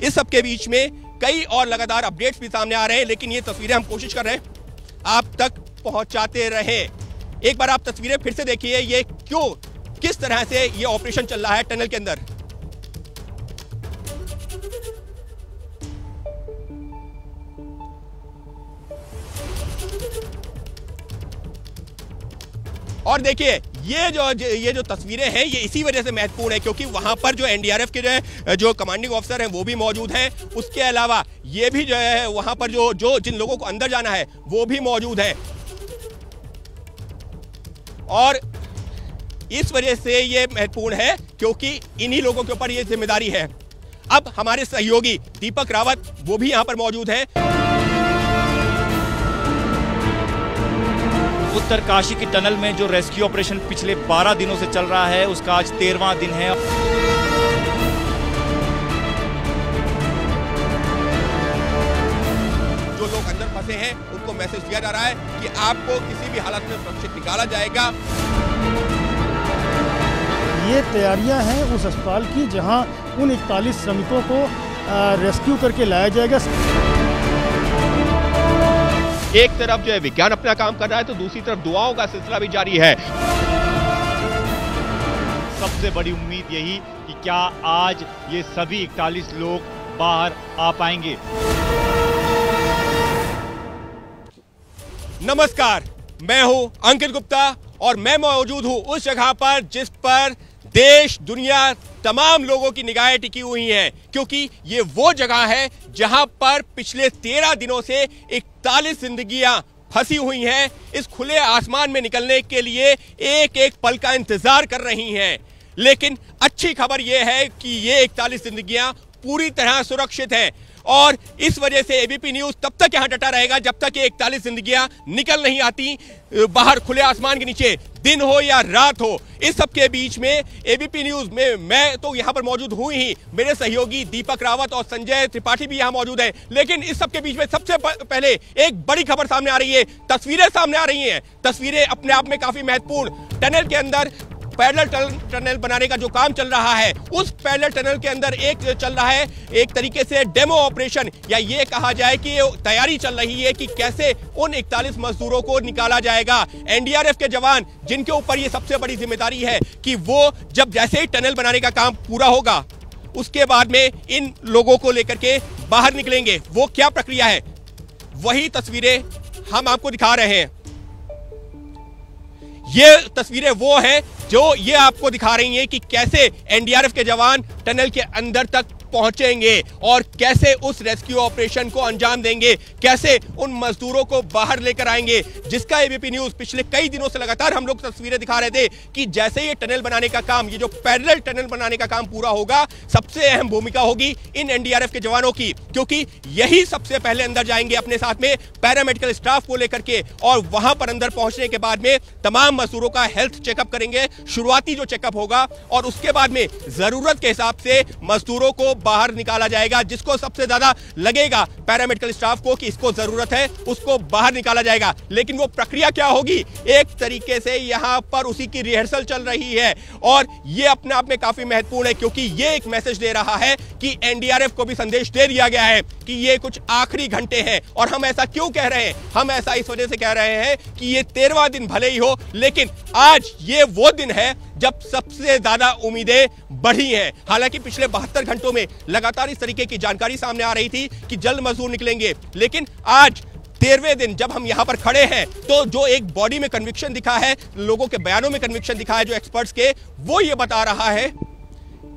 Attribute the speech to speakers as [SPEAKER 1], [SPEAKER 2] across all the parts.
[SPEAKER 1] इस सब के बीच में कई और लगातार अपडेट्स भी सामने आ रहे हैं, लेकिन ये तस्वीरें हम कोशिश कर रहे हैं आप तक पहुंचाते रहे। एक बार आप तस्वीरें फिर से देखिए, ये किस तरह से ये ऑपरेशन चल रहा है टनल के अंदर। और देखिए ये जो तस्वीरें हैं ये इसी वजह से महत्वपूर्ण है क्योंकि वहां पर जो एनडीआरएफ के जो कमांडिंग ऑफिसर हैं वो भी मौजूद हैं। उसके अलावा ये भी जो है वहां पर जो जिन लोगों को अंदर जाना है वो भी मौजूद है और इस वजह से ये महत्वपूर्ण है क्योंकि इन्हीं लोगों के ऊपर ये जिम्मेदारी है। अब हमारे सहयोगी दीपक रावत वो भी यहां पर मौजूद हैं।
[SPEAKER 2] उत्तरकाशी की टनल में जो रेस्क्यू ऑपरेशन पिछले 12 दिनों से चल रहा है उसका आज 13वां दिन है।
[SPEAKER 1] जो लोग अंदर फंसे हैं उनको मैसेज दिया जा रहा है कि आपको किसी भी हालत में सुरक्षित निकाला जाएगा।
[SPEAKER 3] ये तैयारियां हैं उस अस्पताल की जहां उन 41 श्रमिकों को रेस्क्यू करके लाया जाएगा।
[SPEAKER 1] एक तरफ जो है विज्ञान अपना काम कर रहा है तो दूसरी तरफ दुआओं का सिलसिला भी जारी है।
[SPEAKER 2] सबसे बड़ी उम्मीद यही कि क्या आज ये सभी 41 लोग बाहर आ पाएंगे।
[SPEAKER 1] नमस्कार, मैं हूं अंकित गुप्ता और मैं मौजूद हूं उस जगह पर जिस पर देश दुनिया तमाम लोगों की निगाहें टिकी हुई हैं क्योंकि ये वो जगह है जहां पर पिछले 13 दिनों से 41 जिंदगियां फंसी हुई हैं। इस खुले आसमान में निकलने के लिए एक एक पल का इंतजार कर रही हैं। लेकिन अच्छी खबर यह है कि ये 41 जिंदगियां पूरी तरह सुरक्षित हैं और इस वजह से एबीपी न्यूज तब तक यहां डटा रहेगा जब तक ये 41 जिंदगियां निकल नहीं आती बाहर खुले आसमान के नीचे, दिन हो या रात हो। इस सब के बीच में एबीपी न्यूज में मैं तो यहां पर मौजूद हूं ही, मेरे सहयोगी दीपक रावत और संजय त्रिपाठी भी यहां मौजूद हैं। लेकिन इस सब के बीच में सबसे पहले एक बड़ी खबर सामने आ रही है, तस्वीरें सामने आ रही हैं। तस्वीरें अपने आप में काफी महत्वपूर्ण। टनल के अंदर पैरेलल टनल बनाने का जो काम चल रहा है उस पैरेलल टनल के अंदर एक चल रहा है एक तरीके से डेमो ऑपरेशन, या ये कहा जाए कि तैयारी चल रही है कि कैसे उन 41 मजदूरों को निकाला जाएगा। एनडीआरएफ के जवान जिनके ऊपर ये सबसे बड़ी जिम्मेदारी है कि वो जब जैसे ही टनल बनाने का काम पूरा होगा उसके बाद में इन लोगों को लेकर के बाहर निकलेंगे। वो क्या प्रक्रिया है वही तस्वीरें हम आपको दिखा रहे हैं। ये तस्वीरें वो हैं जो ये आपको दिखा रही हैं कि कैसे एनडीआरएफ के जवान टनल के अंदर तक पहुंचेंगे और कैसे उस रेस्क्यू ऑपरेशन को अंजाम देंगे, कैसे उन मजदूरों को बाहर लेकर आएंगे, जिसका एबीपी न्यूज पिछले कई दिनों से लगातार हम लोग तस्वीरें दिखा रहे थे कि जैसे ये टनल बनाने का काम, ये जो पैरेलल टनल बनाने का काम पूरा होगा, सबसे अहम भूमिका होगी इन एनडीआरएफ के जवानों की क्योंकि यही सबसे पहले अंदर जाएंगे अपने साथ में पैरामेडिकल स्टाफ को लेकर के और वहां पर अंदर पहुंचने के बाद में तमाम मजदूरों का हेल्थ चेकअप करेंगे, शुरुआती जो चेकअप होगा, और उसके बाद में जरूरत के हिसाब से मजदूरों को बाहर निकाला जाएगा। जिसको सबसे ज्यादा लगेगा पैरामेडिकल स्टाफ को कि इसको जरूरत है उसको बाहर निकाला जाएगा। लेकिन वो प्रक्रिया क्या होगी, एक तरीके से यहां पर उसी की रिहर्सल चल रही है और ये अपने आप में काफी महत्वपूर्ण है क्योंकि ये एक मैसेज दे रहा है कि एनडीआरएफ को भी संदेश दे दिया गया है कि ये कुछ आखिरी घंटे हैं। और हम ऐसा क्यों कह रहे हैं, हम ऐसा इस वजह से कह रहे हैं कि ये 13वां दिन भले ही हो लेकिन आज ये वो दिन है जब सबसे ज्यादा उम्मीदें बढ़ी हैं। हालांकि पिछले 72 घंटों में लगातार इस तरीके की जानकारी सामने आ रही थी कि जल्द मजदूर निकलेंगे, लेकिन आज 13वें दिन जब हम यहां पर खड़े हैं तो जो एक बॉडी में कन्विक्शन दिखा है, लोगों के बयानों में कन्विक्शन दिखा है जो एक्सपर्ट्स के, वो ये बता रहा है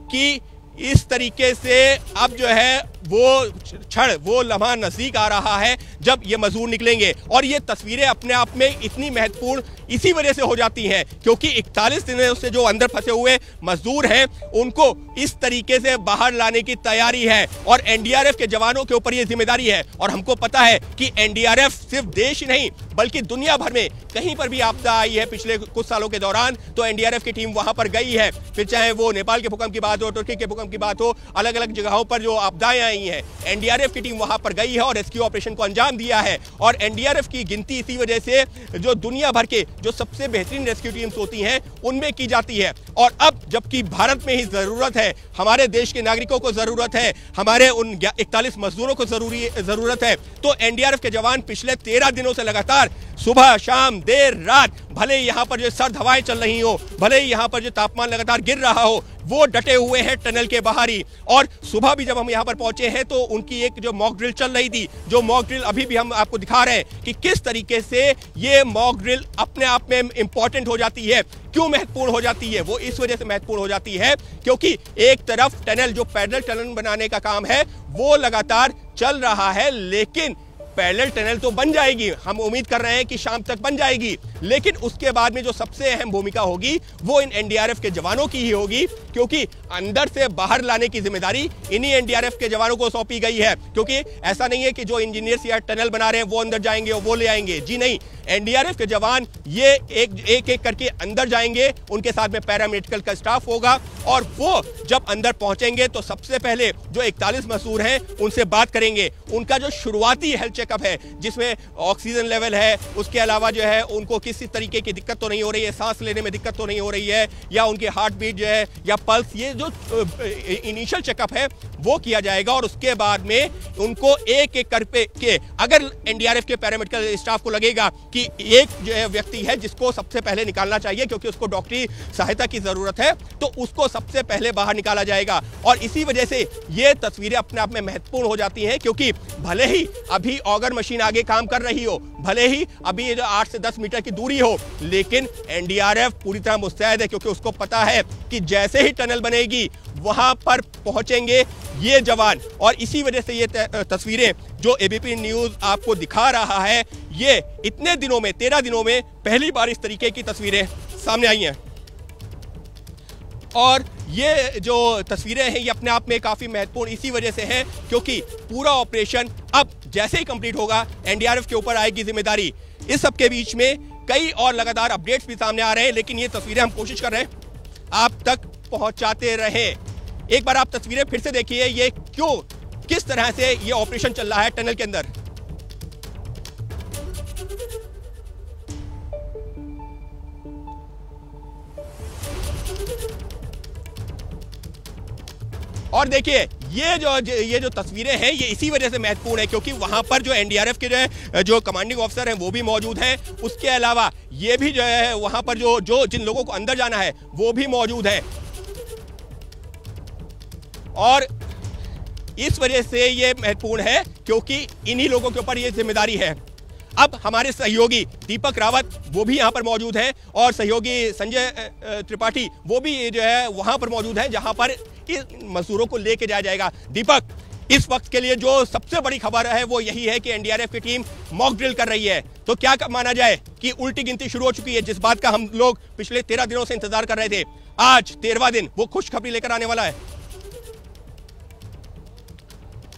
[SPEAKER 1] कि इस तरीके से अब जो है वो क्षण, वो लम्हा नजदीक आ रहा है जब ये मजदूर निकलेंगे। और ये तस्वीरें अपने आप में इतनी महत्वपूर्ण इसी वजह से हो जाती हैं क्योंकि 41 दिनों से जो अंदर फंसे हुए मजदूर हैं उनको इस तरीके से बाहर लाने की तैयारी है और एनडीआरएफ के जवानों के ऊपर ये जिम्मेदारी है। और हमको पता है कि एनडीआरएफ सिर्फ देश ही नहीं बल्कि दुनिया भर में कहीं पर भी आपदा आई है पिछले कुछ सालों के दौरान तो एनडीआरएफ की टीम वहां पर गई है। फिर चाहे वो नेपाल के भूकंप की बात हो, तुर्की के भूकंप की बात हो, अलग अलग जगहों पर जो आपदाएं आई नहीं है। एनडीआरएफ की टीम वहां पर गई है और रेस्क्यू ऑपरेशन को अंजाम दिया है। और एनडीआरएफ की गिनती इसी वजह से जो दुनिया भर के जो सबसे बेहतरीन रेस्क्यू टीम्स होती हैं उनमें की जाती है। और अब जबकि भारत में ही जरूरत है, हमारे देश के नागरिकों को जरूरत है, हमारे उन 41 मजदूरों को जरूरत है, तो एनडीआरएफ के जवान पिछले 13 दिनों से लगातार सुबह शाम देर रात, भले ही यहां पर जो सर्द हवाएं चल रही हो, भले ही यहां पर जो तापमान लगातार गिर रहा हो, वो डटे हुए हैं टनल के बाहर ही। और सुबह भी जब हम यहां पर पहुंचे हैं तो उनकी एक जो मॉक ड्रिल चल रही थी, जो मॉक ड्रिल अभी भी हम आपको दिखा रहे हैं कि किस तरीके से ये मॉक ड्रिल अपने आप में इंपॉर्टेंट हो जाती है। क्यों महत्वपूर्ण हो जाती है? वो इस वजह से महत्वपूर्ण हो जाती है क्योंकि एक तरफ टनल, जो पैरेलल टनल बनाने का काम है, वो लगातार चल रहा है, लेकिन पैरेलल टनल तो बन जाएगी, हम उम्मीद कर रहे हैं कि शाम तक बन जाएगी, लेकिन उसके बाद में जो सबसे अहम भूमिका होगी वो इन एनडीआरएफ के जवानों की ही होगी, क्योंकि अंदर से बाहर लाने की जिम्मेदारी इन्हीं एनडीआरएफ के जवानों को सौंपी गई है। क्योंकि ऐसा नहीं है कि जो इंजीनियर्स या टनल बना रहे हैं वो अंदर जाएंगे और वो ले आएंगे, जी नहीं, एनडीआरएफ के जवान ये एक करके अंदर जाएंगे, उनके साथ में पैरामेडिकल का स्टाफ होगा और वो जब अंदर पहुंचेंगे तो सबसे पहले जो 41 मजदूर हैं उनसे बात करेंगे। उनका जो शुरुआती हेल्थ चेकअप है, जिसमें ऑक्सीजन लेवल है, उसके अलावा जो है उनको किसी तरीके की दिक्कत तो नहीं हो रही है, सांस लेने में दिक्कत तो नहीं हो रही है, या उनकी हार्ट बीट जो है या पल्स, ये जो इनिशियल चेकअप है वो किया जाएगा। और उसके बाद में उनको एक एक करके, अगर एनडीआरएफ के पैरामेडिकल स्टाफ को लगेगा कि एक जो है व्यक्ति है जिसको सबसे पहले निकालना चाहिए क्योंकि उसको डॉक्टरी सहायता की जरूरत है, तो उसको सबसे पहले बाहर निकाला जाएगा। और इसी वजह से ये तस्वीरें अपने आप में महत्वपूर्ण हो जाती हैं, क्योंकि भले ही अभी ऑगर मशीन आगे काम कर रही हो, भले ही अभी ये जो 8 से 10 मीटर की दूरी हो, लेकिन एनडीआरएफ पूरी तरह मुस्तैद है, क्योंकि उसको पता है कि जैसे ही टनल बनेगी वहां पर पहुंचेंगे ये जवान। और इसी वजह से ये तस्वीरें जो एबीपी न्यूज आपको दिखा रहा है, ये इतने दिनों में, 13 दिनों में पहली बार इस तरीके की तस्वीरें सामने आई हैं। और ये जो तस्वीरें हैं ये अपने आप में काफ़ी महत्वपूर्ण इसी वजह से है क्योंकि पूरा ऑपरेशन अब जैसे ही कंप्लीट होगा एनडीआरएफ के ऊपर आएगी जिम्मेदारी। इस सब के बीच में कई और लगातार अपडेट्स भी सामने आ रहे हैं, लेकिन ये तस्वीरें हम कोशिश कर रहे हैं आप तक पहुंचाते रहे। एक बार आप तस्वीरें फिर से देखिए, ये क्यों, किस तरह से ये ऑपरेशन चल रहा है टनल के अंदर। और देखिए ये जो तस्वीरें हैं ये इसी वजह से महत्वपूर्ण है क्योंकि वहां पर जो एनडीआरएफ के जो कमांडिंग ऑफिसर हैं वो भी मौजूद हैं। उसके अलावा ये भी जो है वहां पर जो जिन लोगों को अंदर जाना है वो भी मौजूद है। और इस वजह से ये महत्वपूर्ण है क्योंकि इन्हीं लोगों के ऊपर ये जिम्मेदारी है। अब हमारे सहयोगी दीपक रावत वो भी यहाँ पर मौजूद हैं और सहयोगी संजय त्रिपाठी वो भी जो है वहाँ पर मौजूद हैं जहाँ पर इन मजदूरों को लेके जाया जाएगा। दीपक, इस वक्त के लिए जो सबसे बड़ी खबर है वो यही है कि एनडीआरएफ की टीम मॉक ड्रिल कर रही है, तो क्या माना जाए कि उल्टी गिनती शुरू हो चुकी है, जिस बात का हम लोग पिछले 13 दिनों से इंतजार कर रहे थे। आज 13वां दिन वो खुशखबरी लेकर आने वाला है।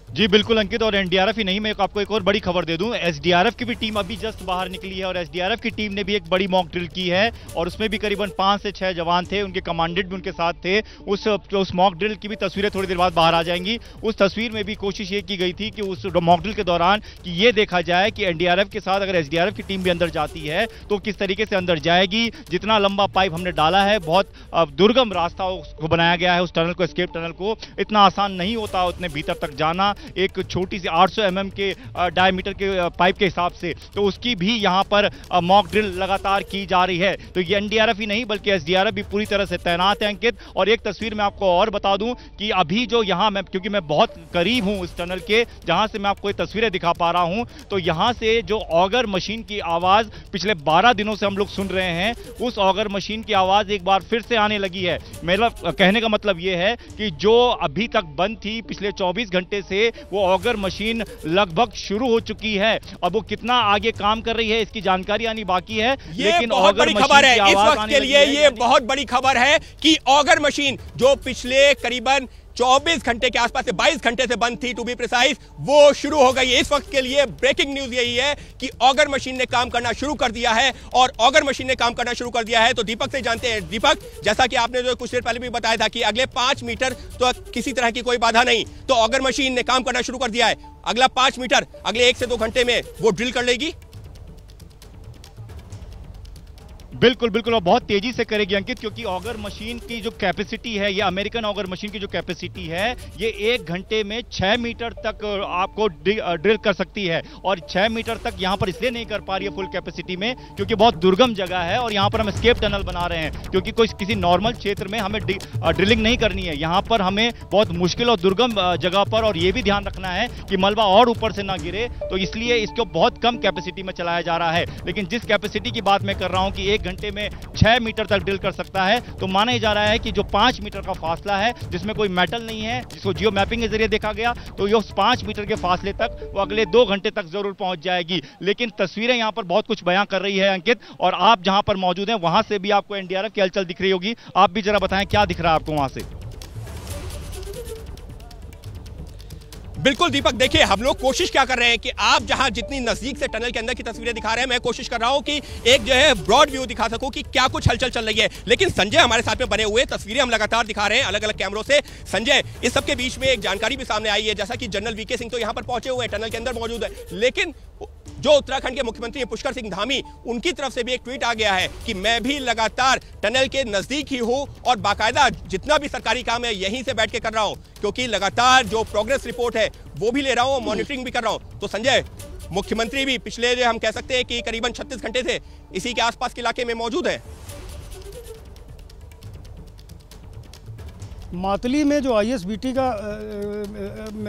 [SPEAKER 2] जी बिल्कुल अंकित, और एनडीआरएफ ही नहीं, मैं आपको एक और बड़ी खबर दे दूं, एसडीआरएफ की भी टीम अभी जस्ट बाहर निकली है और एसडीआरएफ की टीम ने भी एक बड़ी मॉक ड्रिल की है और उसमें भी करीबन 5 से 6 जवान थे, उनके कमांडेंट भी उनके साथ थे। उस मॉक ड्रिल की भी तस्वीरें थोड़ी देर बाद बाहर आ जाएंगी। उस तस्वीर में भी कोशिश ये की गई थी कि उस मॉक ड्रिल के दौरान कि ये देखा जाए कि एनडीआरएफ के साथ अगर एसडीआरएफ की टीम भी अंदर जाती है तो किस तरीके से अंदर जाएगी। जितना लंबा पाइप हमने डाला है, बहुत दुर्गम रास्ता उसको बनाया गया है, उस टनल को, एस्केप टनल को, इतना आसान नहीं होता उतने भीतर तक जाना एक छोटी सी 800 mm के डायमीटर के पाइप के हिसाब से, तो उसकी भी यहां पर मॉक ड्रिल लगातार की जा रही है। तो ये एनडीआरएफ ही नहीं बल्कि एसडीआरएफ भी पूरी तरह से तैनात है अंकित। और एक तस्वीर मैं आपको और बता दूं कि अभी जो यहां मैं, क्योंकि मैं बहुत करीब हूं इस टनल के जहां से मैं आपको ये तस्वीरें दिखा पा रहा हूं, तो यहां से जो ऑगर मशीन की आवाज पिछले 12 दिनों से हम लोग सुन रहे हैं, उस ऑगर मशीन की आवाज एक बार फिर से आने लगी है। मेरा कहने का मतलब यह है कि जो अभी तक बंद थी पिछले 24 घंटे से, वो ऑगर मशीन लगभग शुरू हो चुकी है। अब वो कितना आगे काम कर रही है इसकी जानकारी आनी बाकी है, लेकिन
[SPEAKER 1] बहुत बड़ी खबर है इस वक्त के लिए, ये बहुत बड़ी खबर है कि ऑगर मशीन जो पिछले करीबन 24 घंटे के आसपास से 22 घंटे से बंद थी टू बी प्रिसाइज, वो शुरू हो गई है। इस वक्त के लिए ब्रेकिंग न्यूज यही है कि ऑगर मशीन ने काम करना शुरू कर दिया है और ऑगर मशीन ने काम करना शुरू कर दिया है। तो दीपक से जानते हैं। दीपक, जैसा कि आपने जो कुछ देर पहले भी बताया था कि अगले 5 मीटर तो किसी तरह की कोई बाधा नहीं, तो ऑगर मशीन ने काम करना शुरू कर दिया है। अगला 5 मीटर अगले 1 से 2 घंटे में वो ड्रिल कर लेगी।
[SPEAKER 2] बिल्कुल बिल्कुल, और बहुत तेजी से करेगी अंकित, क्योंकि ऑगर मशीन की जो कैपेसिटी है, ये अमेरिकन ऑगर मशीन की जो कैपेसिटी है, ये 1 घंटे में 6 मीटर तक आपको ड्रिल कर सकती है। और 6 मीटर तक यहां पर इसलिए नहीं कर पा रही है फुल कैपेसिटी में क्योंकि बहुत दुर्गम जगह है और यहां पर हम एस्केप टनल बना रहे हैं, क्योंकि कोई किसी नॉर्मल क्षेत्र में हमें ड्रिलिंग नहीं करनी है। यहां पर हमें बहुत मुश्किल और दुर्गम जगह पर, और ये भी ध्यान रखना है कि मलबा और ऊपर से ना गिरे, तो इसलिए इसको बहुत कम कैपेसिटी में चलाया जा रहा है। लेकिन जिस कैपेसिटी की बात मैं कर रहा हूं कि 1 घंटे में 6 मीटर तक ड्रिल कर सकता है, तो माना ही जा रहा है कि जो 5 मीटर का फासला है, जिसमें कोई मेटल नहीं है, जिसको जियो मैपिंग के जरिए देखा गया, तो ये 5 मीटर के फासले तक वो अगले 2 घंटे तक जरूर पहुंच जाएगी। लेकिन तस्वीरें यहां पर बहुत कुछ बयां कर रही है अंकित, और आप जहां पर मौजूद हैं वहां से भी आपको एनडीआरएफ की हलचल दिख रही होगी। आप भी जरा बताएं क्या दिख रहा है आपको वहां से।
[SPEAKER 1] बिल्कुल दीपक, देखिए हम लोग कोशिश क्या कर रहे हैं कि आप जहां जितनी नजदीक से टनल के अंदर की तस्वीरें दिखा रहे हैं, मैं कोशिश कर रहा हूं कि एक जो है ब्रॉड व्यू दिखा सकूं कि क्या कुछ हलचल चल रही है। लेकिन संजय हमारे साथ में बने हुए, तस्वीरें हम लगातार दिखा रहे हैं अलग अलग कैमरों से। संजय, इस सबके बीच में एक जानकारी भी सामने आई है, जैसा कि जनरल वीके सिंह तो यहां पर पहुंचे हुए हैं, टनल के अंदर मौजूद है, लेकिन जो उत्तराखंड के मुख्यमंत्री हैं पुष्कर सिंह धामी, उनकी तरफ से भी एक ट्वीट आ गया है कि मैं भी लगातार टनल के नजदीक ही हूं और बाकायदा जितना भी सरकारी काम है यहीं से बैठ के कर रहा हूं, क्योंकि लगातार जो प्रोग्रेस रिपोर्ट है वो भी ले रहा हूं, मॉनिटरिंग भी कर रहा हूं। तो संजय, मुख्यमंत्री भी पिछले जो हम कह सकते हैं कि करीबन 36 घंटे से इसी के आसपास के इलाके में मौजूद है।
[SPEAKER 3] मातली में जो आईएसबीटी का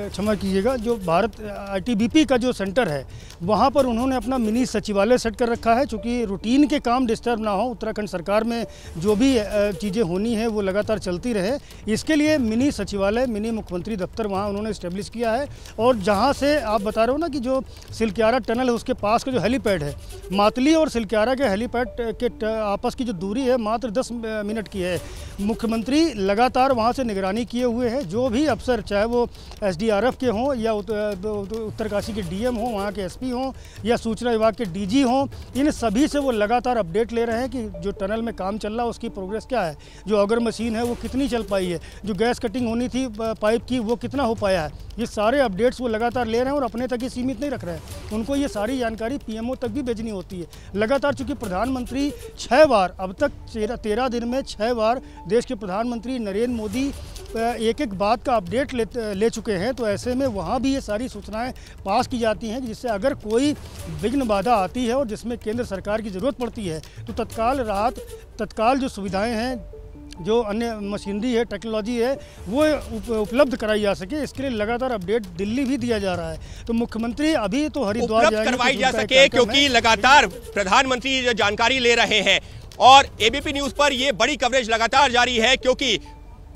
[SPEAKER 3] क्षमा कीजिएगा, जो भारत आईटीबीपी का जो सेंटर है, वहाँ पर उन्होंने अपना मिनी सचिवालय सेट कर रखा है, चूँकि रूटीन के काम डिस्टर्ब ना हो, उत्तराखंड सरकार में जो भी चीज़ें होनी है वो लगातार चलती रहे, इसके लिए मिनी सचिवालय, मिनी मुख्यमंत्री दफ्तर वहाँ उन्होंने इस्टेब्लिश किया है। और जहाँ से आप बता रहे हो ना कि जो सिलक्यारा टनल है उसके पास का जो हेलीपैड है, मातली और सिलक्यारा के हेलीपैड के आपस की जो दूरी है मात्र 10 मिनट की है। मुख्यमंत्री लगातार वहाँ से निगरानी किए हुए हैं। जो भी अफसर, चाहे वो एसडीआरएफ के हों या उत्तरकाशी के डीएम हों, वहाँ के एसपी हों या सूचना विभाग के डीजी हों, इन सभी से वो लगातार अपडेट ले रहे हैं कि जो टनल में काम चल रहा है उसकी प्रोग्रेस क्या है, जो ऑगर मशीन है वो कितनी चल पाई है, जो गैस कटिंग होनी थी पाइप की वो कितना हो पाया है। ये सारे अपडेट्स वो लगातार ले रहे हैं और अपने तक ही सीमित नहीं रख रहे हैं, उनको ये सारी जानकारी पीएमओ तक भी भेजनी होती है लगातार। चूँकि प्रधानमंत्री 6 बार, अब तक 13 दिन में 6 बार देश के प्रधानमंत्री नरेंद्र मोदी एक बात का अपडेट ले चुके हैं, तो ऐसे में वहाँ भी ये सारी सूचनाएं पास की जाती हैं, जिससे अगर कोई विघ्न बाधा आती है और जिसमें केंद्र सरकार की ज़रूरत पड़ती है तो तत्काल राहत, तत्काल जो सुविधाएं हैं, जो अन्य मशीनरी है, टेक्नोलॉजी है, वो उपलब्ध कराई जा सके, इसके लिए लगातार अपडेट दिल्ली भी दिया जा रहा है। तो मुख्यमंत्री अभी तो हरिद्वार
[SPEAKER 1] उपलब्ध करवाई जा सके, क्योंकि लगातार प्रधानमंत्री जो जानकारी ले रहे हैं और एबीपी न्यूज़ पर ये बड़ी कवरेज लगातार जारी है, क्योंकि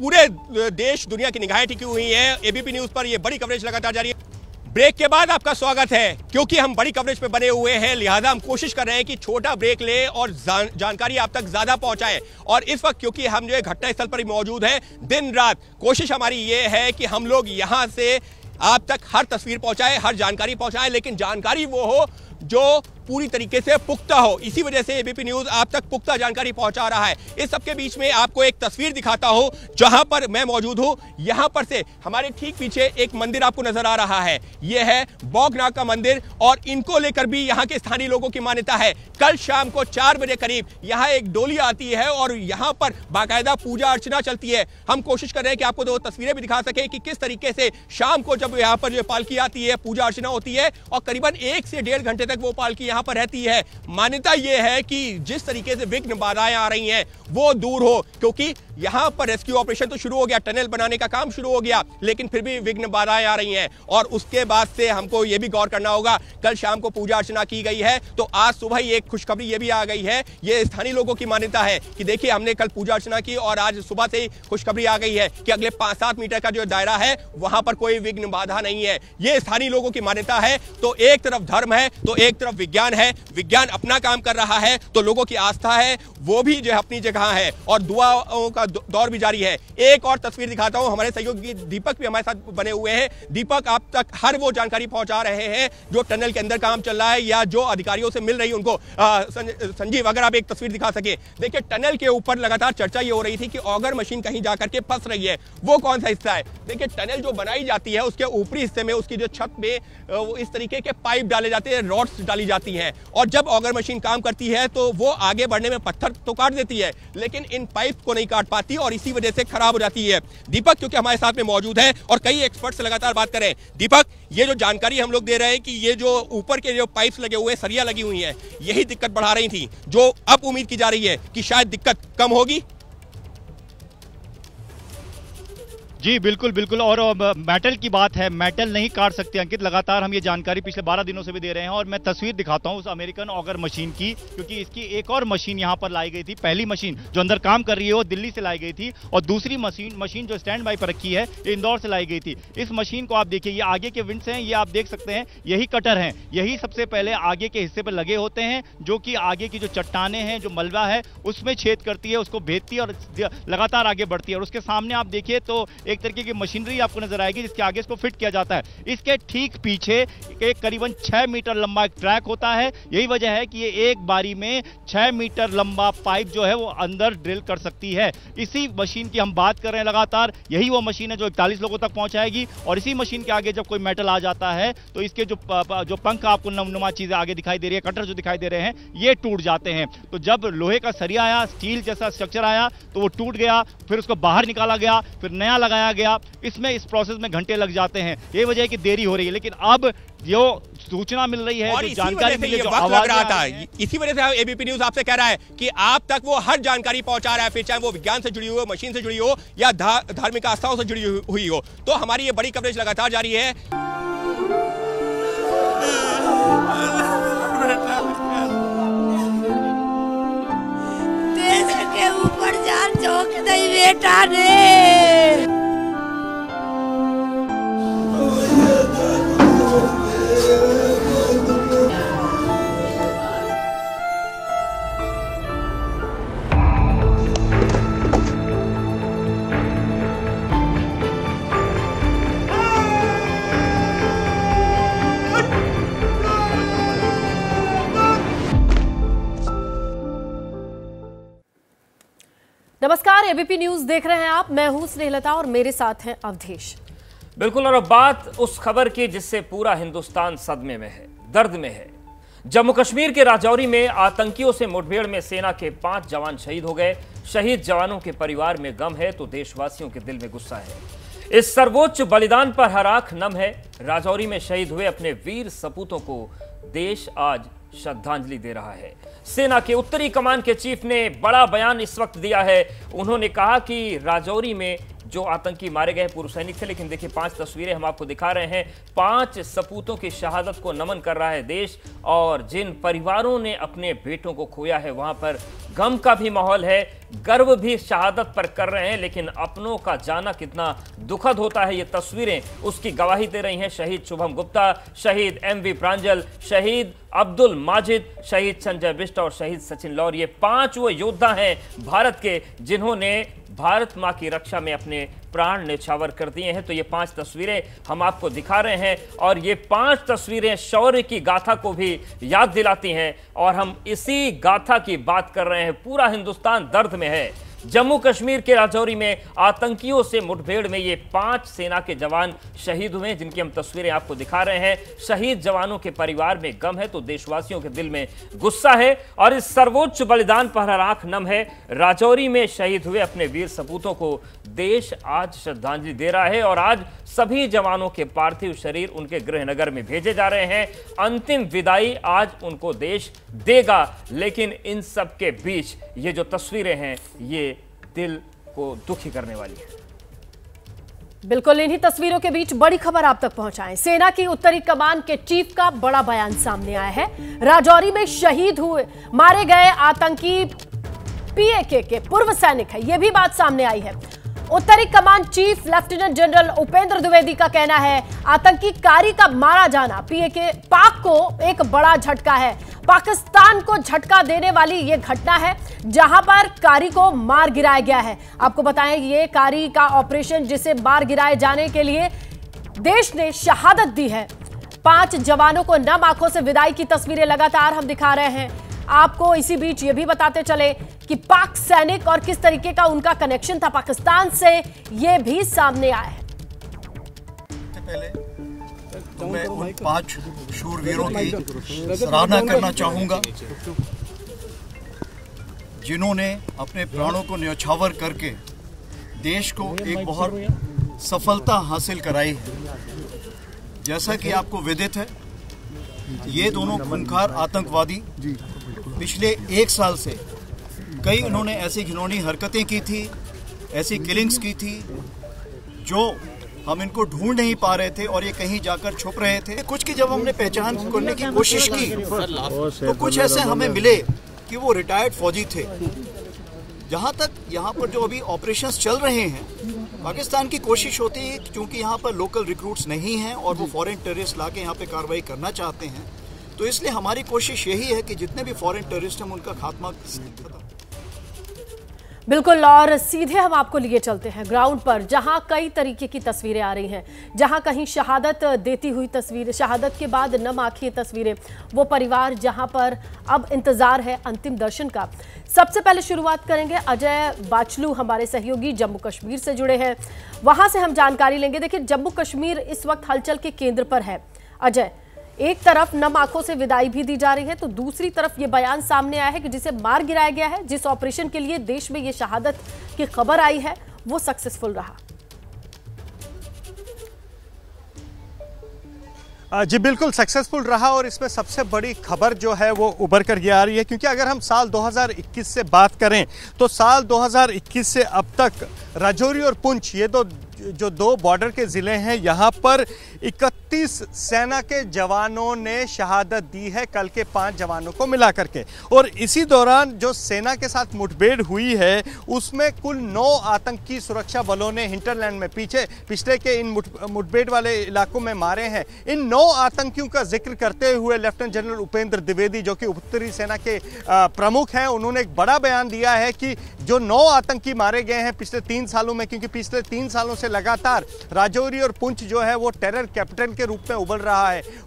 [SPEAKER 1] पूरे देश दुनिया की निगाहें टिकी हुई हैं। एबीपी न्यूज़ पर ये बड़ी कवरेज लगातार जारी है। ब्रेक के बाद आपका स्वागत है। क्योंकि हम बड़ी कवरेज पे बने हुए हैं, लिहाजा हम कोशिश कर रहे हैं कि छोटा ब्रेक ले और जानकारी आप तक ज्यादा पहुंचाएं। और इस वक्त क्योंकि हम जो है घटनास्थल पर ही मौजूद हैं, दिन रात कोशिश हमारी ये है कि हम लोग यहां से आप तक हर तस्वीर पहुंचाएं, हर जानकारी पहुंचाएं, लेकिन जानकारी वो हो जो पूरी तरीके से पुख्ता हो। इसी वजह से एबीपी न्यूज़ आप तक पुख्ता जानकारी पहुंचा रहा है। इस सबके बीच में आपको एक तस्वीर दिखाता हूं जहां पर मैं मौजूद हूं। यहां पर से हमारे ठीक पीछे एक मंदिर आपको नजर आ रहा है, यह है बौगनाग का मंदिर, और इनको लेकर भी यहां के स्थानीय लोगों की मान्यता है। कल शाम को 4 बजे करीब यहां एक डोली आती है और यहां पर बाकायदा पूजा अर्चना चलती है। हम कोशिश कर रहे हैं कि आपको 2 तस्वीरें भी दिखा सके कि किस तरीके से शाम को जब यहां पर जो पालकी आती है, पूजा अर्चना होती है और करीबन 1 से 1.5 घंटे तक वो पालकी यहां पर रहती है। मान्यता यह है कि जिस तरीके से विघ्न बाधाएं आ रही हैं वो दूर हो, क्योंकि यहां पर रेस्क्यू ऑपरेशन तो शुरू हो गया, टनल बनाने का काम शुरू हो गया, लेकिन फिर भी विघ्न बाधाएं आ रही हैं। और उसके बाद से हमको यह भी गौर करना होगा, कल शाम को पूजा अर्चना की गई है, तो आज सुबह ही एक खुशखबरी यह भी आ गई है। ये स्थानीय लोगों की मान्यता है कि देखिए हमने कल पूजा अर्चना की और आज सुबह से ही खुशखबरी आ गई है कि अगले 5-7 मीटर का जो दायरा है वहां पर कोई विघ्न बाधा नहीं है। ये स्थानीय लोगों की मान्यता है। तो एक तरफ धर्म है तो एक तरफ विज्ञान है, विज्ञान अपना काम कर रहा है, तो लोगों की आस्था है वो भी जो है अपनी जगह है और दुआओं का दौर भी जारी है। एक और तस्वीर दिखाता हूं, हमारे सहयोगी दीपक भी हमारे साथ बने हुए हैं। दीपक, आप तक हर वो जानकारी पहुंचा रहे हैं जो टनल के अंदर काम चल रहा है या जो अधिकारियों से मिल रही है उनको। संजीव, अगर आप एक तस्वीर दिखा सके। देखिए, टनल के ऊपर लगातार चर्चा ये हो रही थी कि ऑगर मशीन कहीं जाकर के फंस रही है, वो कौन सा हिस्सा है? देखिए, टनल जो बनाई जाती है उसके ऊपरी हिस्से में उसकी जो छत में इस तरीके के पाइप डाले जाते हैं, रॉड्स डाली जाती हैं, और जब ऑगर मशीन काम करती है तो वो आगे बढ़ने में पत्थर तो काट देती है लेकिन इन पाइप को नहीं काट पाती और इसी वजह से खराब हो जाती है। दीपक क्योंकि हमारे साथ में मौजूद है और कई एक्सपर्ट से लगातार बात करें। दीपक, ये जो जानकारी हम लोग दे रहे हैं कि ये जो ऊपर के जो पाइप्स लगे हुए, सरिया लगी हुई है, यही दिक्कत बढ़ा रही थी, जो अब उम्मीद की जा रही है कि शायद दिक्कत कम होगी।
[SPEAKER 2] जी बिल्कुल बिल्कुल, और मेटल की बात है, मेटल नहीं काट सकते अंकित। लगातार हम ये जानकारी पिछले 12 दिनों से भी दे रहे हैं और मैं तस्वीर दिखाता हूं उस अमेरिकन ऑगर मशीन की, क्योंकि इसकी एक और मशीन यहां पर लाई गई थी। पहली मशीन जो अंदर काम कर रही है वो दिल्ली से लाई गई थी और दूसरी मशीन जो स्टैंड बाई पर रखी है इंदौर से लाई गई थी। इस मशीन को आप देखिए, ये आगे के विंड्स हैं, ये आप देख सकते हैं, यही कटर हैं, यही सबसे पहले आगे के हिस्से पर लगे होते हैं जो कि आगे की जो चट्टाने हैं, जो मलबा है उसमें छेद करती है, उसको भेदती है और लगातार आगे बढ़ती है। और उसके सामने आप देखिए तो एक तरीके की मशीनरी आपको नजर आएगी जिसके आगे इसको फिट किया जाता है। इसके ठीक पीछे एक करीबन 6 मीटर लंबा एक ट्रैक होता है। यही वजह है कि ये एक बारी में 6 मीटर लंबा पाइप जो है वो अंदर ड्रिल कर सकती है। इसी मशीन की हम बात कर रहे हैं लगातार, यही वो मशीन है जो 41 लोगों तक पहुंचाएगी। और इसी मशीन के आगे जब कोई मेटल आ जाता है तो इसके जो पंख आपको नमनुमा चीजें आगे दिखाई दे रही है, कटर जो दिखाई दे रहे हैं, ये टूट जाते हैं। तो जब लोहे का सरिया आया, स्टील जैसा स्ट्रक्चर आया तो वो टूट गया, फिर उसको बाहर निकाला गया, फिर नया लगाया गया। इसमें इस प्रोसेस में घंटे लग जाते हैं, ये वजह है कि देरी हो रही है। लेकिन अब जो सूचना मिल रही है, जो जानकारी मिली है, जो आवाज लग रहा था,
[SPEAKER 1] इसी वजह से एबीपी न्यूज आपसे कह रहा है कि आप तक वो हर जानकारी पहुंचा रहा है, फिर चाहे वो विज्ञान से जुड़ी हो, मशीन से जुड़ी हो या धार्मिक आस्थाओं से जुड़ी हुई हो। तो हमारी ये बड़ी कवरेज लगातार जारी है।
[SPEAKER 4] देश के ऊपर जान झोंक दई बेटा ने।
[SPEAKER 5] नमस्कार, एबीपी न्यूज देख रहे हैं आप। मैं हूं स्नेहलता और मेरे साथ हैं अवधेश।
[SPEAKER 6] बिल्कुल, और अब बात उस खबर की जिससे पूरा हिंदुस्तान सदमे में है, दर्द में है। जम्मू कश्मीर के राजौरी में आतंकियों से मुठभेड़ में सेना के 5 जवान शहीद हो गए। शहीद जवानों के परिवार में गम है तो देशवासियों के दिल में गुस्सा है। इस सर्वोच्च बलिदान पर हर आंख नम है। राजौरी में शहीद हुए अपने वीर सपूतों को देश आज श्रद्धांजलि दे रहा है। सेना के उत्तरी कमान के चीफ ने बड़ा बयान इस वक्त दिया है। उन्होंने कहा कि राजौरी में जो आतंकी मारे गए पूर्व सैनिक थे, लेकिन देखिए 5 तस्वीरें हम आपको दिखा रहे हैं। 5 सपूतों की शहादत को नमन कर रहा है देश, और जिन परिवारों ने अपने बेटों को खोया है वहां पर गम का भी माहौल है, गर्व भी शहादत पर कर रहे हैं, लेकिन अपनों का जाना कितना दुखद होता है ये तस्वीरें उसकी गवाही दे रही हैं। शहीद शुभम गुप्ता, शहीद एमवी प्रांजल, शहीद अब्दुल माजिद, शहीद संजय बिष्ट और शहीद सचिन लौर, ये 5 वो योद्धा हैं भारत के जिन्होंने भारत मां की रक्षा में अपने प्राण न्यौछावर कर दिए हैं। तो ये 5 तस्वीरें हम आपको दिखा रहे हैं और ये 5 तस्वीरें शौर्य की गाथा को भी याद दिलाती हैं, और हम इसी गाथा की बात कर रहे हैं। पूरा हिंदुस्तान दर्द में है। जम्मू कश्मीर के राजौरी में आतंकियों से मुठभेड़ में ये 5 सेना के जवान शहीद हुए, जिनकी हम तस्वीरें आपको दिखा रहे हैं। शहीद जवानों के परिवार में गम है तो देशवासियों के दिल में गुस्सा है, और इस सर्वोच्च बलिदान पर हर आंख नम है। राजौरी में शहीद हुए अपने वीर सपूतों को देश आज श्रद्धांजलि दे रहा है, और आज सभी जवानों के पार्थिव शरीर उनके गृहनगर में भेजे जा रहे हैं। अंतिम विदाई आज उनको देश देगा, लेकिन इन सब के बीच ये जो तस्वीरें हैं ये दिल को दुखी करने वाली है।
[SPEAKER 5] बिल्कुल, इन्हीं तस्वीरों के बीच बड़ी खबर आप तक पहुंचाएं। सेना की उत्तरी कमान के चीफ का बड़ा बयान सामने आया है। राजौरी में शहीद हुए मारे गए आतंकी पीएके के पूर्व सैनिक है, यह भी बात सामने आई है। उत्तरी कमान chief lieutenant general Upendra Dwivedi का कहना है आतंकी कारी का मारा जाना पाक को एक बड़ा झटका है। पाकिस्तान को झटका देने वाली यह घटना है जहां पर कारी को मार गिराया गया है। आपको बताएं ये कारी का ऑपरेशन जिसे मार गिराए जाने के लिए देश ने शहादत दी है। 5 जवानों को नम आंखों से विदाई की तस्वीरें लगातार हम दिखा रहे हैं आपको। इसी बीच ये भी बताते चले कि पाक सैनिक और किस तरीके का उनका कनेक्शन था पाकिस्तान से, ये भी सामने आया है।
[SPEAKER 7] पहले तो मैं उन 5 शूरवीरों की सराहना करना चाहूंगा जिन्होंने अपने प्राणों को न्यौछावर करके देश को एक बहुत सफलता हासिल कराई है। जैसा कि आपको विदित है, ये दोनों खूंखार आतंकवादी पिछले 1 साल से कई उन्होंने ऐसी घिनौनी हरकतें की थी, ऐसी किलिंग्स की थी जो हम इनको ढूंढ नहीं पा रहे थे और ये कहीं जाकर छुप रहे थे। कुछ की जब हमने पहचान करने की कोशिश की तो कुछ ऐसे हमें मिले कि वो रिटायर्ड फौजी थे। जहाँ तक यहाँ पर जो अभी ऑपरेशंस चल रहे हैं, पाकिस्तान की कोशिश होती है क्योंकि यहाँ पर लोकल रिक्रूट्स नहीं हैं और वो फॉरेन टेररिस्ट लाके यहाँ पे कार्रवाई करना चाहते हैं, तो इसलिए हमारी कोशिश यही है कि जितने भी फॉरेन टेररिस्ट हम उनका खात्मा।
[SPEAKER 5] बिल्कुल, और सीधे हम आपको लिए चलते हैं ग्राउंड पर जहां कई तरीके की तस्वीरें आ रही हैं, जहां कहीं शहादत देती हुई तस्वीरें, शहादत के बाद नम आंखी तस्वीरें, वो परिवार जहां पर अब इंतजार है अंतिम दर्शन का। सबसे पहले शुरुआत करेंगे, अजय बाचलू हमारे सहयोगी जम्मू कश्मीर से जुड़े हैं, वहां से हम जानकारी लेंगे। देखिए, जम्मू कश्मीर इस वक्त हलचल के केंद्र पर है। अजय, एक तरफ नम आंखों से विदाई भी दी जा रही है तो दूसरी तरफ ये बयान सामने आया है कि जिसे मार गिराया गया है, जिस ऑपरेशन के लिए देश में ये शहादत की खबर आई है वो सक्सेसफुल रहा।
[SPEAKER 8] जी बिल्कुल सक्सेसफुल रहा और इसमें सबसे बड़ी खबर जो है वो उभर कर ये आ रही है, क्योंकि अगर हम साल 2021 से बात करें तो साल 2021 से अब तक राजौरी और पुंछ, ये जो दो बॉर्डर के ज़िले हैं, यहाँ पर 31 सेना के जवानों ने शहादत दी है, कल के 5 जवानों को मिला करके। और इसी दौरान जो सेना के साथ मुठभेड़ हुई है उसमें कुल 9 आतंकी सुरक्षा बलों ने हिंटरलैंड में पिछले के इन मुठभेड़ वाले इलाकों में मारे हैं। इन 9 आतंकियों का जिक्र करते हुए लेफ्टिनेंट जनरल उपेंद्र द्विवेदी, जो कि उत्तरी सेना के प्रमुख हैं, उन्होंने एक बड़ा बयान दिया है कि जो 9 आतंकी मारे गए हैं पिछले 3 सालों में, क्योंकि पिछले 3 सालों से लगातार राजौरी और पुंछ जो है वो टेरर कैपिटल के रूप में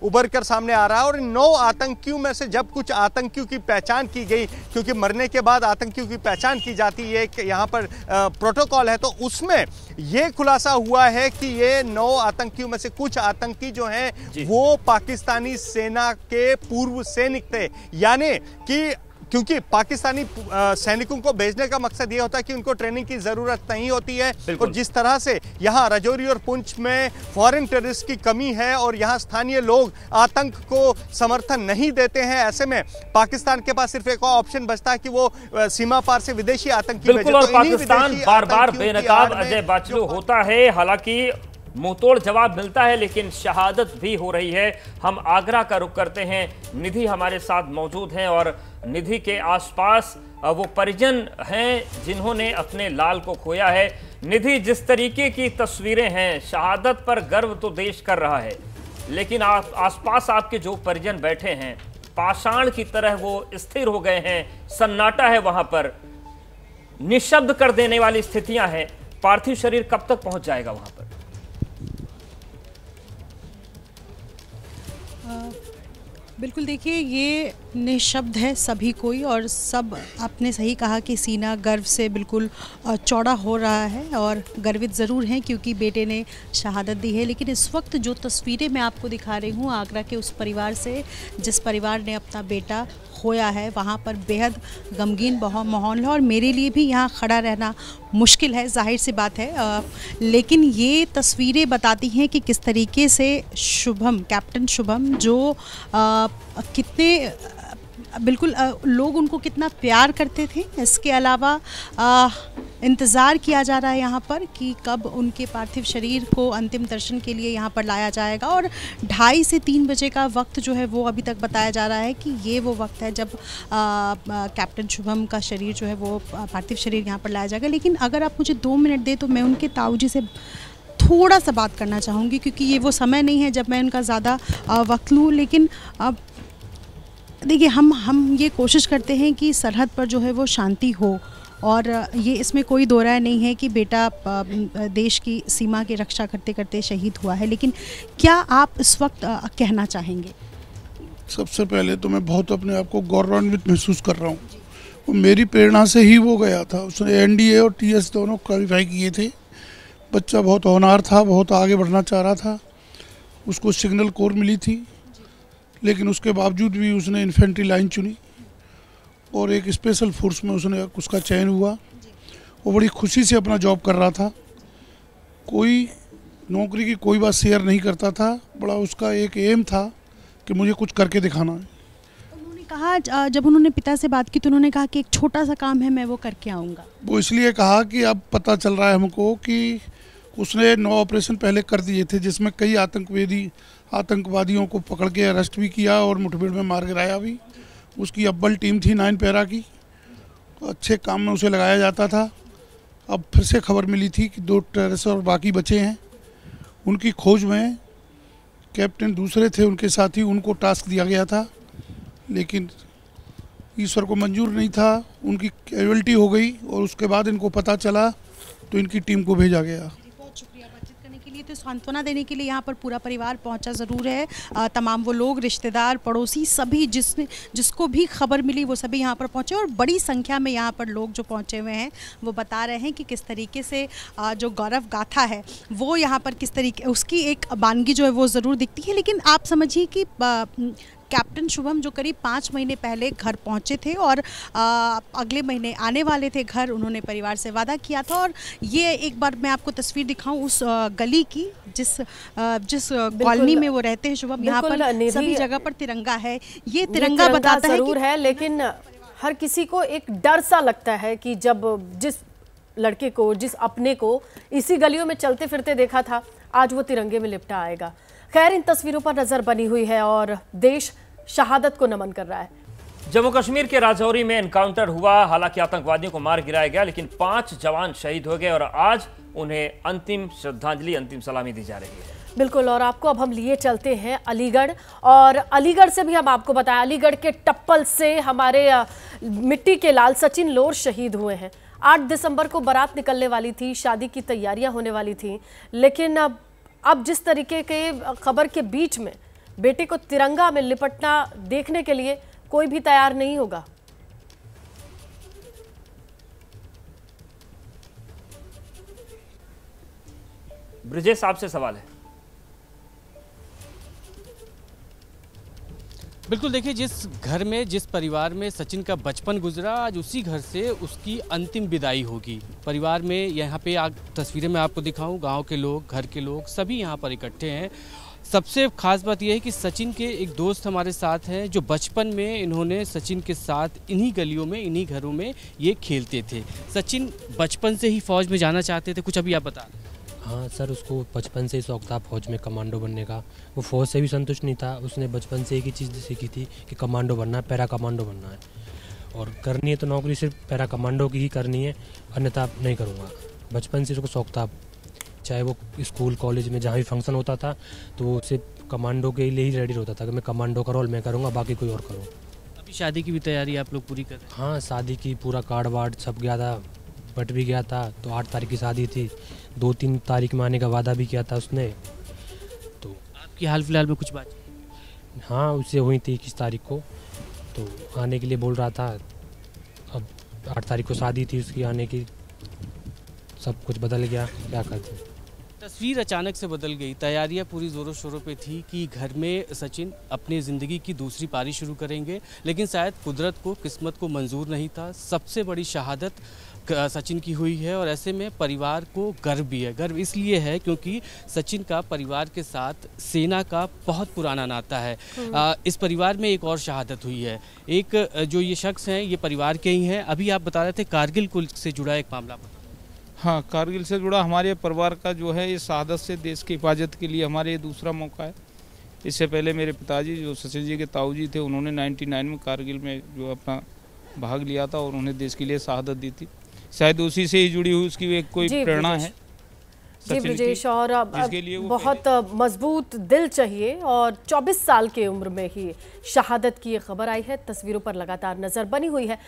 [SPEAKER 8] उभर कर सामने आ रहा है। और इन 9 आतंकियों में से जब कुछ आतंकियों की पहचान की गई, क्योंकि मरने के बाद आतंकियों की पहचान की जाती है, एक यहाँ पर प्रोटोकॉल है, तो उसमें ये खुलासा हुआ है कि ये 9 आतंकियों में से कुछ आतंकी जो हैं वो पाकिस्तानी सेना के पूर्व सैनिक थे। यानी कि क्योंकि पाकिस्तानी सैनिकों को भेजने का मकसद ये होता है कि उनको ट्रेनिंग की जरूरत नहीं होती है, और जिस तरह से यहाँ राजौरी और पुंछ में फॉरेन टेररिस्ट की कमी है और यहाँ स्थानीय लोग आतंक को समर्थन नहीं देते हैं, ऐसे में पाकिस्तान के पास सिर्फ एक और ऑप्शन बचता है कि वो सीमा पार से विदेशी आतंकी भेजे।
[SPEAKER 6] और पाकिस्तान बार बार बेनकाब अजय बाचलू होता है, हालांकि मुंहतोड़ जवाब मिलता है, लेकिन शहादत भी हो रही है। हम आगरा का रुख करते हैं, निधि हमारे साथ मौजूद हैं और निधि के आसपास वो परिजन हैं जिन्होंने अपने लाल को खोया है। निधि, जिस तरीके की तस्वीरें हैं, शहादत पर गर्व तो देश कर रहा है, लेकिन आसपास आपके जो परिजन बैठे हैं पाषाण की तरह वो स्थिर हो गए हैं, सन्नाटा है वहां पर, निशब्द कर देने वाली स्थितियां हैं। पार्थिव शरीर कब तक पहुंच जाएगा वहां पर?
[SPEAKER 9] बिल्कुल, देखिए ये निशब्द है सभी कोई, और सब आपने सही कहा कि सीना गर्व से बिल्कुल चौड़ा हो रहा है और गर्वित ज़रूर हैं क्योंकि बेटे ने शहादत दी है। लेकिन इस वक्त जो तस्वीरें मैं आपको दिखा रही हूँ आगरा के उस परिवार से जिस परिवार ने अपना बेटा खोया है, वहाँ पर बेहद गमगीन माहौल है और मेरे लिए भी यहाँ खड़ा रहना मुश्किल है, जाहिर सी बात है। लेकिन ये तस्वीरें बताती हैं कि किस तरीके से शुभम, कैप्टन शुभम, जो कितने बिल्कुल लोग उनको कितना प्यार करते थे। इसके अलावा इंतज़ार किया जा रहा है यहाँ पर कि कब उनके पार्थिव शरीर को अंतिम दर्शन के लिए यहाँ पर लाया जाएगा, और 2:30 से 3 बजे का वक्त जो है वो अभी तक बताया जा रहा है कि ये वो वक्त है जब कैप्टन शुभम का शरीर जो है वो पार्थिव शरीर यहाँ पर लाया जाएगा। लेकिन अगर आप मुझे 2 मिनट दें तो मैं उनके ताऊ जी से थोड़ा सा बात करना चाहूँगी, क्योंकि ये वो समय नहीं है जब मैं उनका ज़्यादा वक्त लूँ। लेकिन देखिए, हम ये कोशिश करते हैं कि सरहद पर जो है वो शांति हो, और ये इसमें कोई दो राय नहीं है कि बेटा देश की सीमा की रक्षा करते करते शहीद हुआ है। लेकिन क्या आप इस वक्त कहना चाहेंगे?
[SPEAKER 10] सबसे पहले तो मैं बहुत अपने आप को गौरवान्वित महसूस कर रहा हूँ। मेरी प्रेरणा से ही वो गया था। उसने एनडीए और टीएस दोनों क्वालिफाई किए थे। बच्चा बहुत होनहार था, बहुत आगे बढ़ना चाह रहा था। उसको सिग्नल कोर मिली थी, लेकिन उसके बावजूद भी उसने इन्फेंट्री लाइन चुनी और एक स्पेशल फोर्स में उसका चयन हुआ। वो बड़ी खुशी से अपना जॉब कर रहा था। कोई नौकरी की कोई बात शेयर नहीं करता था। बड़ा उसका एक एम था कि मुझे कुछ करके दिखाना है।
[SPEAKER 9] उन्होंने कहा, जब उन्होंने पिता से बात की तो उन्होंने कहा कि एक छोटा सा काम है, मैं वो करके आऊँगा।
[SPEAKER 10] वो इसलिए कहा कि अब पता चल रहा है हमको कि उसने 9 ऑपरेशन पहले कर दिए थे, जिसमें कई आतंकवादियों को पकड़ के अरेस्ट भी किया और मुठभेड़ में मार गिराया भी। उसकी अव्वल टीम थी 9 पैरा की। अच्छे काम में उसे लगाया जाता था। अब फिर से खबर मिली थी कि 2 टेररिस्ट और बाकी बचे हैं। उनकी खोज में कैप्टन दूसरे थे उनके साथी, उनको टास्क दिया गया था, लेकिन ईश्वर को मंजूर नहीं था। उनकी कैजुअल्टी हो गई और उसके बाद इनको पता चला तो इनकी टीम को भेजा गया।
[SPEAKER 9] तो सांत्वना देने के लिए यहाँ पर पूरा परिवार पहुँचा ज़रूर है। तमाम वो लोग, रिश्तेदार, पड़ोसी, सभी जिसको भी खबर मिली वो सभी यहाँ पर पहुँचे, और बड़ी संख्या में यहाँ पर लोग जो पहुँचे हुए हैं वो बता रहे हैं कि किस तरीके से जो गौरव गाथा है वो यहाँ पर किस तरीके उसकी एक वानगी जो है वो ज़रूर दिखती है। लेकिन आप समझिए कि कैप्टन शुभम जो करीब 5 महीने पहले घर पहुंचे थे और अगले महीने आने वाले थे घर, उन्होंने परिवार से वादा किया था। और ये एक बार मैं आपको तस्वीर दिखाऊं उस गली की जिस कॉलोनी में वो रहते हैं शुभम। यहाँ पर सभी जगह पर तिरंगा है। ये तिरंगा बताता है
[SPEAKER 5] जरूर है, लेकिन हर किसी को एक डर सा लगता है कि जब जिस लड़के को, जिस अपने को इसी गलियों में चलते फिरते देखा था, आज वो तिरंगे में लिपटा आएगा। खैर, इन तस्वीरों पर नजर बनी हुई है और देश शहादत को नमन कर रहा है।
[SPEAKER 6] जम्मू कश्मीर के राजौरी में एनकाउंटर हुआ। हालांकि आतंकवादियों को मार गिराया गया, लेकिन 5 जवान शहीद हो गए और आज उन्हें अंतिम श्रद्धांजलि, अंतिम सलामी दी जा रही है।
[SPEAKER 5] बिल्कुल, और आपको अब हम लिए चलते हैं अलीगढ़, और अलीगढ़ से भी हम आपको बताएं, अलीगढ़ के टप्पल से हमारे मिट्टी के लाल सचिन लोर शहीद हुए हैं। 8 दिसंबर को बारात निकलने वाली थी, शादी की तैयारियां होने वाली थी, लेकिन अब जिस तरीके के खबर के बीच में बेटे को तिरंगा में लिपटना देखने के लिए कोई भी तैयार नहीं होगा।
[SPEAKER 6] ब्रिजेश, आपसे सवाल है।
[SPEAKER 11] बिल्कुल, देखिए, जिस घर में, जिस परिवार में सचिन का बचपन गुजरा, आज उसी घर से उसकी अंतिम विदाई होगी। परिवार में यहाँ पे तस्वीरें मैं आपको दिखाऊं, गांव के लोग, घर के लोग सभी यहाँ पर इकट्ठे हैं। सबसे खास बात यह है कि सचिन के एक दोस्त हमारे साथ हैं जो बचपन में इन्होंने सचिन के साथ इन्हीं गलियों में, इन्हीं घरों में ये खेलते थे। सचिन बचपन से ही फौज में जाना चाहते थे, कुछ अभी आप बता।
[SPEAKER 12] हाँ सर, उसको बचपन से ही शौक था फौज में कमांडो बनने का। वो फौज से भी संतुष्ट नहीं था। उसने बचपन से एक ही चीज़ सीखी थी कि कमांडो बनना है, पैरा कमांडो बनना है, और करनी है तो नौकरी सिर्फ पैरा कमांडो की ही करनी है, अन्यथा नहीं करूँगा। बचपन से उसको शौक था। चाहे वो स्कूल कॉलेज में जहाँ भी फंक्शन होता था तो वो सिर्फ कमांडो के लिए ही रेडी होता था कि मैं कमांडो का रोल मैं करूँगा, बाकी कोई और करूँ।
[SPEAKER 11] अभी शादी की भी तैयारी आप लोग पूरी कर रहे हैं?
[SPEAKER 12] हाँ, शादी की पूरा कार्ड वार्ड सब गया था, बट भी गया था। तो 8 तारीख की शादी थी, 2-3 तारीख में आने का वादा भी किया था उसने। तो
[SPEAKER 11] आपकी हाल फिलहाल में कुछ बात?
[SPEAKER 12] हाँ, उससे हुई थी 21 तारीख को, तो आने के लिए बोल रहा था। अब 8 तारीख को शादी थी उसकी, आने की, सब कुछ बदल गया, क्या करते हैं।
[SPEAKER 11] तस्वीर अचानक से बदल गई। तैयारियां पूरी ज़ोरों शोरों पे थी कि घर में सचिन अपनी ज़िंदगी की दूसरी पारी शुरू करेंगे, लेकिन शायद कुदरत को, किस्मत को मंजूर नहीं था। सबसे बड़ी शहादत सचिन की हुई है और ऐसे में परिवार को गर्व भी है। गर्व इसलिए है क्योंकि सचिन का परिवार के साथ सेना का बहुत पुराना नाता है। इस परिवार में एक और शहादत हुई है। एक जो ये शख्स हैं ये परिवार के ही हैं। अभी आप बता रहे थे कारगिल से जुड़ा एक मामला।
[SPEAKER 13] हाँ, कारगिल से जुड़ा हमारे परिवार का जो है ये शहादत से देश की हिफाजत के लिए हमारे ये दूसरा मौका है। इससे पहले मेरे पिताजी जो सचिन जी के ताऊजी थे, उन्होंने 99 में कारगिल में जो अपना भाग लिया था और उन्हें देश के लिए शहादत दी थी। शायद उसी से ही जुड़ी हुई उसकी एक कोई प्रेरणा है
[SPEAKER 5] जी ब्रिजेश। और बहुत मजबूत दिल चाहिए और 24 साल की उम्र में ही शहादत की ये खबर आई है। तस्वीरों पर लगातार नजर बनी हुई है।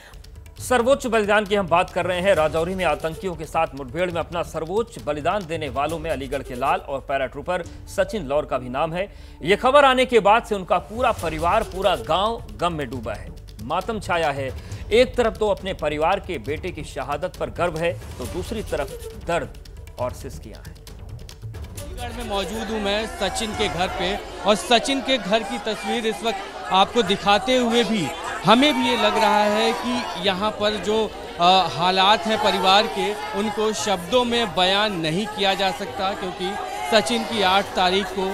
[SPEAKER 6] सर्वोच्च बलिदान की हम बात कर रहे हैं। राजौरी में आतंकियों के साथ मुठभेड़ में अपना सर्वोच्च बलिदान देने वालों में अलीगढ़ के लाल और पैराट्रूपर सचिन लौर का भी नाम है। ये खबर आने के बाद से उनका पूरा परिवार, पूरा गांव गम में डूबा है। मातम छाया है। एक तरफ तो अपने परिवार के बेटे की शहादत पर गर्व है, तो दूसरी तरफ दर्द और सिसकियां हैं।
[SPEAKER 11] अलीगढ़ में मौजूद हूं मैं सचिन के घर पे, और सचिन के घर की तस्वीर इस वक्त आपको दिखाते हुए भी हमें भी ये लग रहा है कि यहाँ पर जो हालात हैं परिवार के, उनको शब्दों में बयान नहीं किया जा सकता, क्योंकि सचिन की 8 तारीख को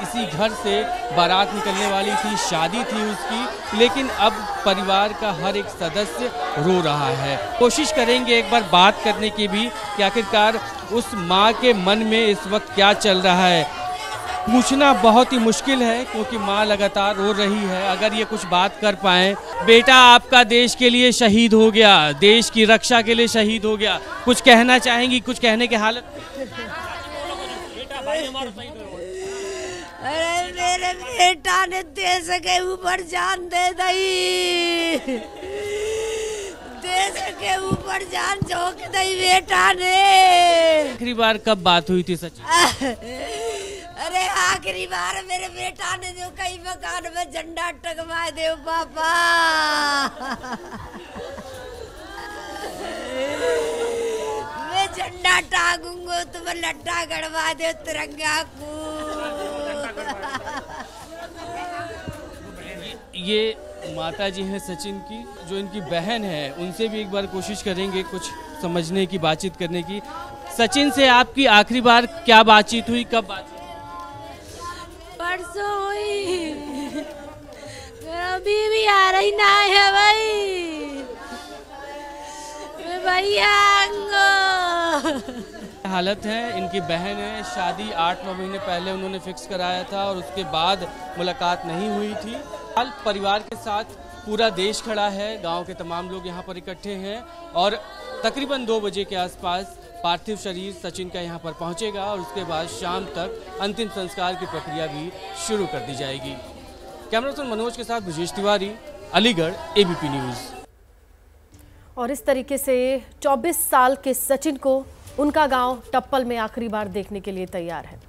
[SPEAKER 11] इसी घर से बारात निकलने वाली थी, शादी थी उसकी, लेकिन अब परिवार का हर एक सदस्य रो रहा है। कोशिश करेंगे एक बार बात करने की भी कि आखिरकार उस माँ के मन में इस वक्त क्या चल रहा है। पूछना बहुत ही मुश्किल है क्योंकि माँ लगातार रो रही है। अगर ये कुछ बात कर पाए, बेटा आपका देश के लिए शहीद हो गया, देश की रक्षा के लिए शहीद हो गया, कुछ कहना चाहेंगी? कुछ कहने की हालत?
[SPEAKER 4] अरे मेरे बेटा ने देश के ऊपर जान दे दी, देश के ऊपर जान झोंक दी बेटा ने।
[SPEAKER 11] आखिरी बार कब बात हुई थी सचिन?
[SPEAKER 4] अरे आखिरी बार मेरे बेटा ने जो कई मकान में झंडा टंगवा दे पापा, मैं झंडा टांगूंगा तो मैं लट्टा गड़वा दे तिरंगा को।
[SPEAKER 11] ये माता जी हैं सचिन की, जो इनकी बहन है, उनसे भी एक बार कोशिश करेंगे कुछ समझने की, बातचीत करने की। सचिन से आपकी आखिरी बार क्या बातचीत हुई, कब बातचीत?
[SPEAKER 4] परसों हुई, अभी भी आ रही ना है भाई, भैया
[SPEAKER 11] हालत है। इनकी बहन है, शादी 8-9 महीने पहले उन्होंने फिक्स कराया था और उसके बाद मुलाकात नहीं हुई थी। हाल परिवार के साथ पूरा देश खड़ा है, गांव के तमाम लोग यहां पर इकट्ठे हैं और तकरीबन 2 बजे के आसपास पार्थिव शरीर सचिन का यहां पर पहुंचेगा और उसके बाद शाम तक अंतिम संस्कार की प्रक्रिया भी शुरू कर दी जाएगी। कैमरामैन मनोज के साथ ब्रिजेश तिवारी, अलीगढ़, एबीपी न्यूज़।
[SPEAKER 5] और इस तरीके से 24 साल के सचिन को उनका गांव टप्पल में आखिरी बार देखने के लिए तैयार है।